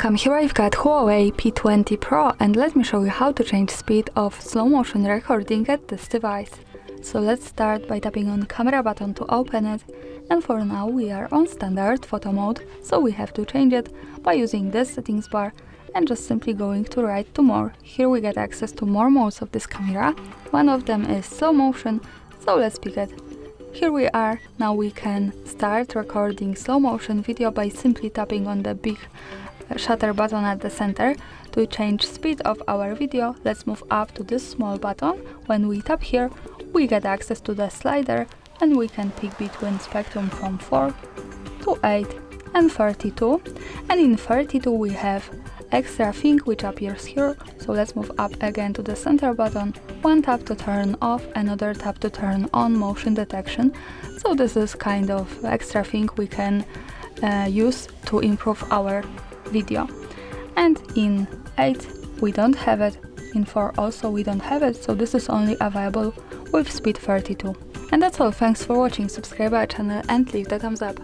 welcome. Here I've got HUAWEI P20 Pro and let me show you how to change speed of slow motion recording at this device. So let's start by tapping on the camera button to open it, and for now we are on standard photo mode, so we have to change it by using this settings bar and just simply going to right to more. Here we get access to more modes of this camera. One of them is slow motion, so let's pick it. Here we are. Now we can start recording slow motion video by simply tapping on the big shutter button at the center. To change speed of our video, let's move up to this small button. When we tap here, we get access to the slider and we can pick between spectrum from 4 to 8 and 32. And in 32 we have extra thing which appears here, so let's move up again to the center button. One tap to turn off, another tap to turn on motion detection. So this is kind of extra thing we can use to improve our video. And in 8 we don't have it, in 4 also we don't have it, so this is only available with speed 32. And that's all. Thanks for watching, subscribe our channel and leave the thumbs up.